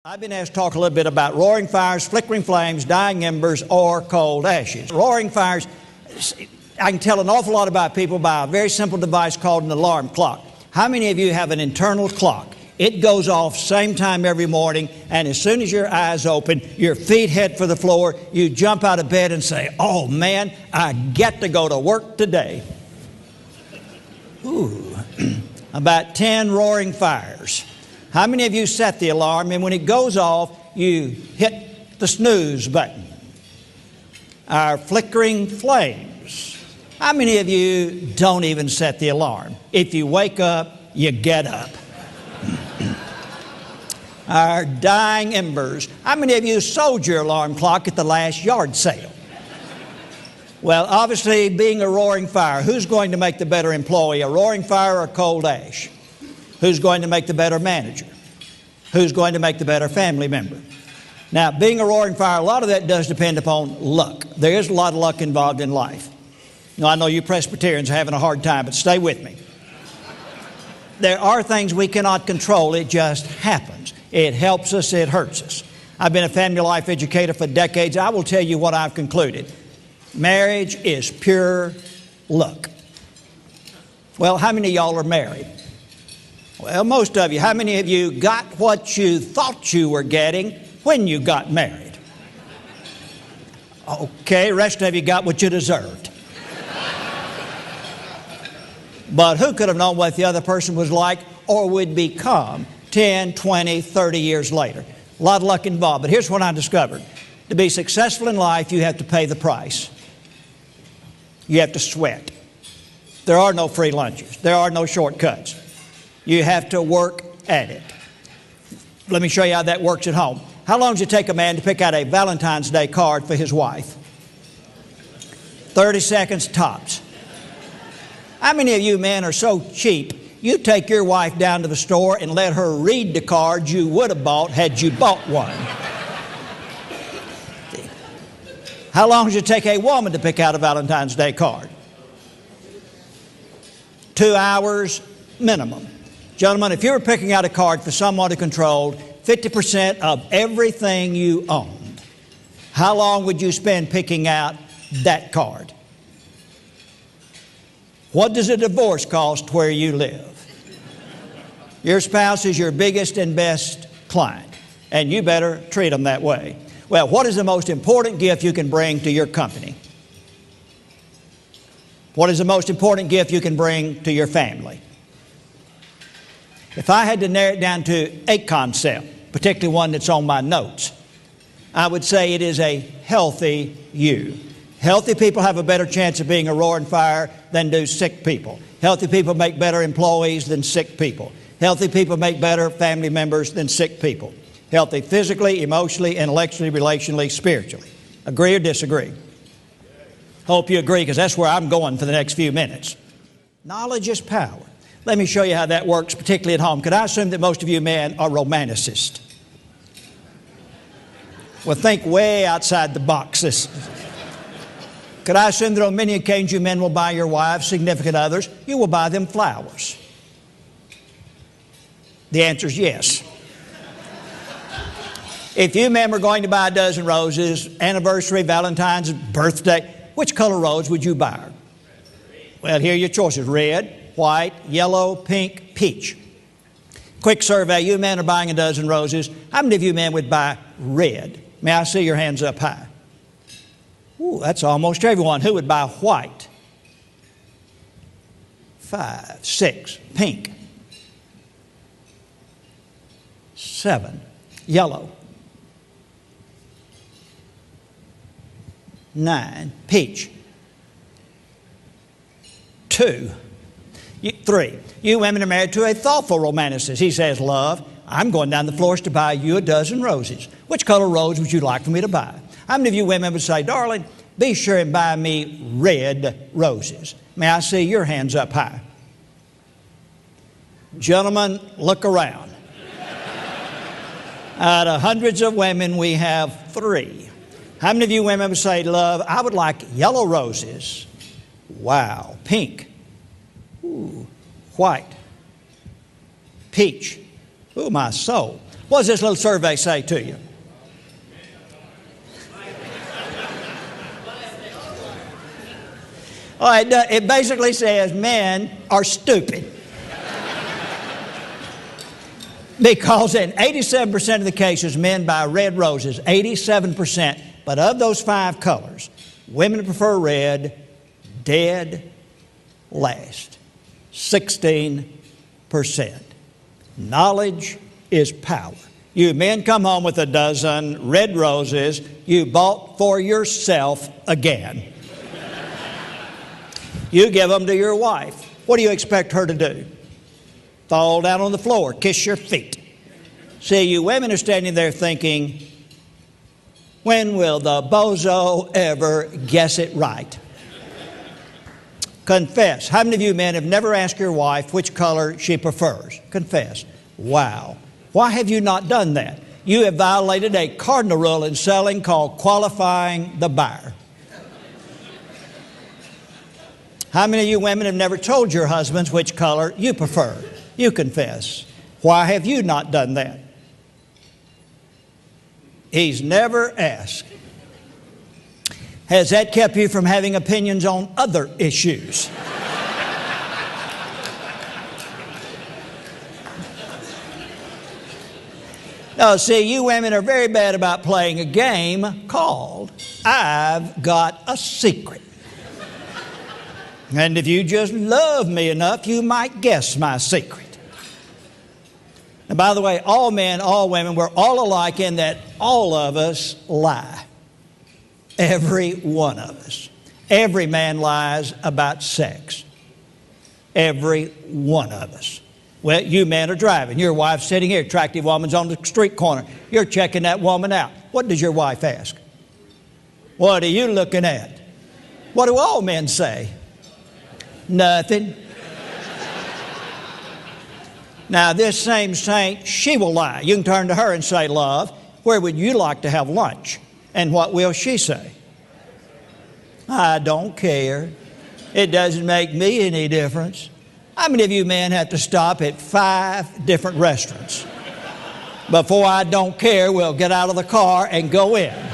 I've been asked to talk a little bit about roaring fires, flickering flames, dying embers, or cold ashes. Roaring fires, I can tell an awful lot about people by a very simple device called an alarm clock. How many of you have an internal clock? It goes off same time every morning, and as soon as your eyes open, your feet head for the floor, you jump out of bed and say, "Oh man, I get to go to work today." Ooh, about 10 roaring fires. How many of you set the alarm, and when it goes off, you hit the snooze button? Our flickering flames. How many of you don't even set the alarm? If you wake up, you get up. Our dying embers. How many of you sold your alarm clock at the last yard sale? Well, obviously, being a roaring fire, who's going to make the better employee, a roaring fire or a cold ash? Who's going to make the better manager? Who's going to make the better family member? Now, being a roaring fire, a lot of that does depend upon luck. There is a lot of luck involved in life. Now, I know you Presbyterians are having a hard time, but stay with me. There are things we cannot control. It just happens. It helps us, it hurts us. I've been a family life educator for decades. I will tell you what I've concluded. Marriage is pure luck. Well, how many of y'all are married? Well, most of you. How many of you got what you thought you were getting when you got married? Okay, rest of you got what you deserved. But who could have known what the other person was like or would become 10, 20, 30 years later? A lot of luck involved. But here's what I discovered. To be successful in life, you have to pay the price. You have to sweat. There are no free lunches. There are no shortcuts. You have to work at it. Let me show you how that works at home. How long does it take a man to pick out a Valentine's Day card for his wife? 30 seconds tops. How many of you men are so cheap, you take your wife down to the store and let her read the card you would have bought had you bought one? How long does it take a woman to pick out a Valentine's Day card? 2 hours minimum. Gentlemen, if you were picking out a card for someone who controlled 50% of everything you owned, how long would you spend picking out that card? What does a divorce cost where you live? Your spouse is your biggest and best client, and you better treat them that way. Well, what is the most important gift you can bring to your company? What is the most important gift you can bring to your family? If I had to narrow it down to a concept, particularly one that's on my notes, I would say it is a healthy you. Healthy people have a better chance of being a roaring fire than do sick people. Healthy people make better employees than sick people. Healthy people make better family members than sick people. Healthy physically, emotionally, intellectually, relationally, spiritually. Agree or disagree? Hope you agree, because that's where I'm going for the next few minutes. Knowledge is power. Let me show you how that works, particularly at home. Could I assume that most of you men are romanticists? Well, think way outside the box. Could I assume that on many occasions you men will buy your wives, significant others, you will buy them flowers? The answer is yes. If you men were going to buy a dozen roses, anniversary, Valentine's, birthday, which color rose would you buy? Well, here are your choices: red, white, yellow, pink, peach. Quick survey, you men are buying a dozen roses. How many of you men would buy red? May I see your hands up high? Ooh, that's almost everyone. Who would buy white? 5, 6, pink. 7, yellow. 9, peach. 2, 3. You women are married to a thoughtful romanticist. He says, "Love, I'm going down the florist to buy you a dozen roses. Which color rose would you like for me to buy?" How many of you women would say, "Darling, be sure and buy me red roses"? May I see your hands up high? Gentlemen, look around. Out of hundreds of women, we have 3. How many of you women would say, "Love, I would like yellow roses"? Wow. Pink. Ooh. White. Peach. Ooh, my soul. What does this little survey say to you? Oh, it basically says men are stupid. Because in 87% of the cases, men buy red roses, 87%. But of those 5 colors, women prefer red, dead last, 16%. Knowledge is power. You men come home with a dozen red roses you bought for yourself again. You give them to your wife. What do you expect her to do? Fall down on the floor, kiss your feet. See, you women are standing there thinking, when will the bozo ever guess it right? Confess. How many of you men have never asked your wife which color she prefers? Confess. Wow. Why have you not done that? You have violated a cardinal rule in selling called qualifying the buyer. How many of you women have never told your husbands which color you prefer? You confess. Why have you not done that? He's never asked. Has that kept you from having opinions on other issues? No, see, you women are very bad about playing a game called I've Got a Secret. And if you just love me enough, you might guess my secret. And by the way, all men, all women, we're all alike in that all of us lie. Every one of us. Every man lies about sex. Every one of us. Well, you men are driving. Your wife's sitting here. Attractive woman's on the street corner. You're checking that woman out. What does your wife ask? What are you looking at? What do all men say? Nothing. Now, this same saint, she will lie. You can turn to her and say, love, where would you like to have lunch? And what will she say? I don't care. It doesn't make me any difference. How many of you men have to stop at 5 different restaurants before I don't care, we'll get out of the car and go in?